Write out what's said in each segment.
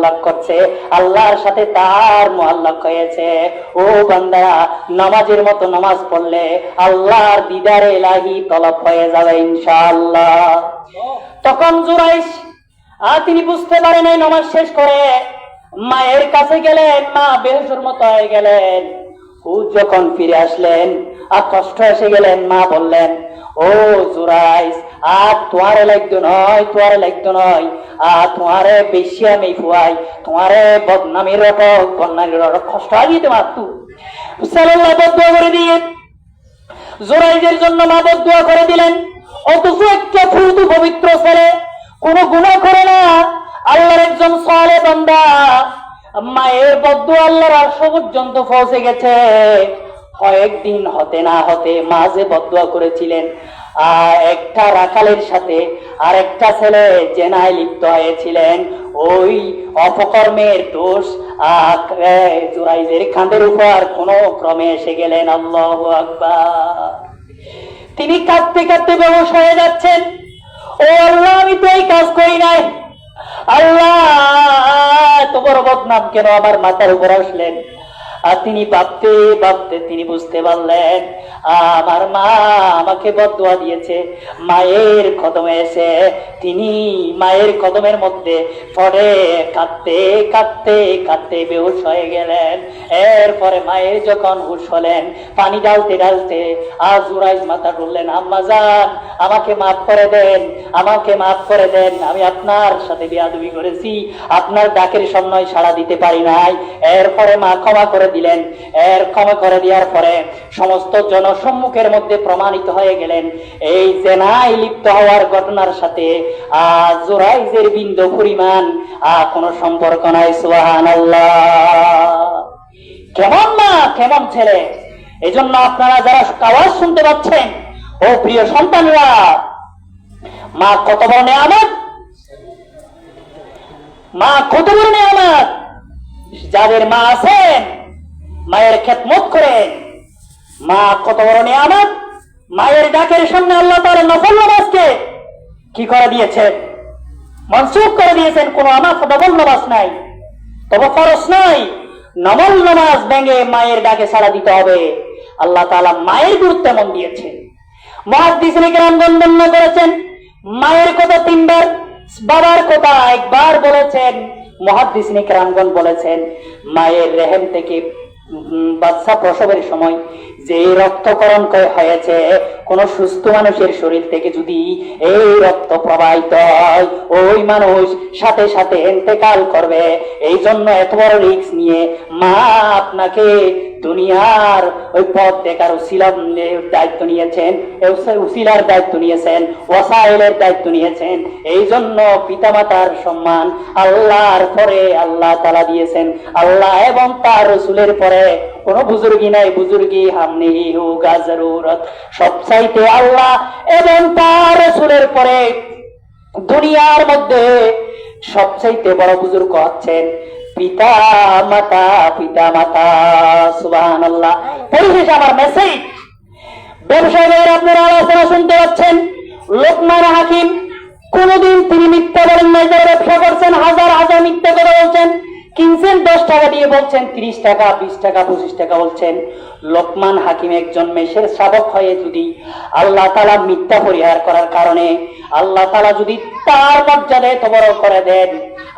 মুআল্লাক করছে, আল্লাহর সাথে তার মুআল্লাক হয়েছে। ও বান্দা, নামাজের মতো নামাজ পড়লে আল্লাহর দিদারে ইলাহি তলব হয়ে যাবে ইনশাআল্লাহ। তখন জুরাইশ তিনি বুঝতে পারেন নাই, নামাজ শেষ করে মায়ের কাছে গেলেন, মা বেহুশের মতো হয়ে গেলেন। যখন ফিরে আসলেন আর কষ্ট এসে গেলেন, মা বললেন, ও জুরাইস, আর তোমারে লাগতো নয়, তোমারে লাগতো নয়, আর তোমারে বেশি আমি ফুয়াই, তোমারে বদনামির রটক, বদনামির রটক কষ্ট আসি তোমার তু সাল্লাল্লাহু বদদুয়া করে দিয়ে জুরাইজের জন্য মা বদদুয়া করে দিলেন। অথচ একটা ফুলতু পবিত্র ছেলে, কোন গুনাহ করে না, আল্লাহর একজন সালেহ বান্দা, মায়ের বদদুয়া আল্লাহর আরশ পর্যন্ত পৌঁছে গেছে। কয়েকদিন হতে না হতে মা যে বদদুয়া করেছিলেন, একটা রাখালের সাথে আর একটা ছেলে জেনায় লিপ্ত হয়েছিলেন, ওই অপকর্মের দোষ জুরাইজের কাঁধের উপর কোন ক্রমে এসে গেলেন। আল্লাহু আকবার। তিনি কাঁদতে কাঁদতে বেহুশ হয়ে যাচ্ছেন। ও আল্লাহ, আমি তো এই কাজ করি নাই, আল্লাহ এত বড় বদনাম কেন আমার মাথার উপর আসলেন? আর তিনি ভাবতে ভাবতে তিনি বুঝতে পারলেন, আমার মা আমাকে বদদুয়া দিয়েছে। মায়ের কদমে এসে তিনি মায়ের কদমের মধ্যে পড়ে কাঁদতে কাঁদতে কাঁদতে বেহুশ হয়ে গেলেন। এরপরে মায়ের যখন হুঁশ হলেন, পানি ঢালতে ঢালতে জুরাইজ মাথা তুললেন, আম্মা জান, আমাকে মাফ করে দেন, আমাকে মাফ করে দেন, আমি আপনার সাথে বেয়াদবি করেছি, আপনার ডাকের সময় সাড়া দিতে পারি নাই। এরপরে মা ক্ষমা করে দিলেন। ক্ষমা করে দেওয়ার পরে সমস্ত জনসম্মুখের মধ্যে প্রমাণিত হয়ে গেলেন, এই জেনায় লিপ্ত হওয়ার ঘটনার সাথে জুরাইজের বিন্দু পরিমাণ কোন সম্পর্ক নাই। সুবহানাল্লাহ। কেমন মা, কেমন ছেলে! এজন্য আপনারা যারা আওয়াজ শুনতে পাচ্ছেন, ও প্রিয় সন্তানরা, মা কত বড় নেয়ামত, মা কত বড় নেয়ামত। যাদের মা আছেন, মায়ের খেদমত করেন। মা কত বড় নিয়ামত। মায়ের ডাকের সামনে আল্লাহ তাআলা নফল নামাজকে কি করে দিয়েছেন? মনসুখ করে দিয়েছেন। কোন আমার নফল নামাজ নাই, তবে ফরজ নাই। নফল নামাজ ভেঙে মায়ের ডাকে সাড়া দিতে হবে। আল্লাহ তাআলা মায়ের গুরুত্ব মন দিয়েছেন। মুহাদ্দিসিনে কেরামগণ বর্ণনা করেছেন, মায়ের কথা তিনবার, বাবার কথা একবার বলেছেন। মুহাদ্দিসিনে কেরামগণ বলেছেন, মায়ের রেহেম থেকে বাচ্চা প্রসবের সময় যে রক্তকরণ হয়েছে, কোন সুস্থ মানুষের শরীর থেকে যদি এই রক্ত প্রবাহিত হয়, ওই মানুষ সাথে সাথে ইন্তেকাল করবে। এই জন্য এত বড় রিস্ক নিয়ে মা আপনাকে দুনিয়ার ওই পথ দেখার উসিলার দায়িত্ব নিয়েছেন, উসিলার দায়িত্ব নিয়েছেন, ওয়াসাইলের দায়িত্ব নিয়েছেন। এই জন্য পিতামাতার সম্মান আল্লাহর পরে আল্লাহ তাআলা দিয়েছেন। আল্লাহ এবং তার রাসূলের পরে কোন বুজুর্গি নাই। বুজুর্গি হামনি হোগা জরুরত। সবচাইতে আল্লাহ এবং তার রাসূলের পরে দুনিয়ার মধ্যে সবচাইতে বড় বুজুর্গ হচ্ছেন পিতা মাতা। পিতা মাতা। সুবহানাল্লাহ। পরিশেষে আমার মেসেজ, ব্যবসায়ীদের আপনারা আলোচনা শুনতে পাচ্ছেন। লোকমান হাকিম কোনদিন তিনি মিথ্যা বলেন নাই। যারা ব্যবসা করছেন, হাজার হাজার মিথ্যা কথা বলছেন, কিনছেন 10 টাকা দিয়ে, বলছেন 30 টাকা, 20 টাকা, 25 টাকা বলছেন। লোকমান হাকিম একজন মেষের শাবক হয়ে যদি আল্লাহ তাআলা মিথ্যা পরিহার করার কারণে আল্লাহ তাআলা যদি তার মর্যাদা এত বড় করে দেন,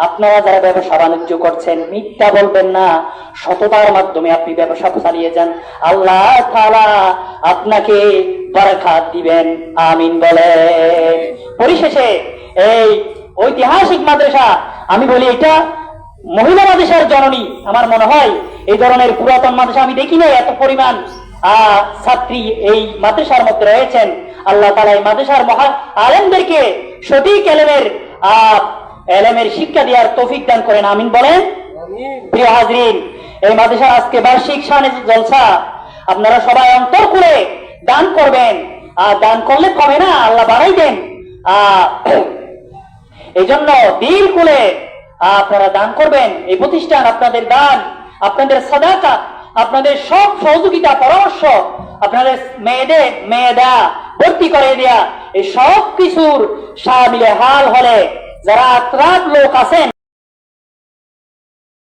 আপনারা যারা ব্যবসা বাণিজ্য করছেন, মিথ্যা বলবেন না, সততার মাধ্যমে আপনি ব্যবসা চালিয়ে যান। আল্লাহ তাআলা আপনাকে বরকত দিবেন। আমিন বলেন। পরিশেষে এই ঐতিহাসিক মাদ্রাসা, আমি বলি এটা মহিলা মাদ্রাসার জননী। আমার মনে হয় এই ধরনের পুরাতন মাদ্রাসা আমি দেখি নাই এত পরিমাণ ছাত্রী এই মাদ্রাসার মধ্যে রয়েছেন। আল্লাহ তাআলা এই মাদ্রাসার মহান আলেমদেরকে সঠিক এলেমের শিক্ষা দেওয়ার তৌফিক দান করেন। আমিন বলেন। প্রিয় হাজরিন, এই মাদ্রাসার আজকে বার্ষিক শানে জলসা, আপনারা সবাই অন্তর খুলে দান করবেন। দান করলে কমে না, আল্লাহ বাড়াই দেন। এই জন্য দিল খুলে আপনারা দান করবেন। এই প্রতিষ্ঠান আপনাদের দান, আপনাদের সাদাকা, আপনাদের সব সহযোগিতা, পরামর্শ, আপনাদের মেয়েদা ভর্তি করে দেয়া, এই সব কিছুর সামিলে হাল হলে যারা আত্রাত লোক আছেন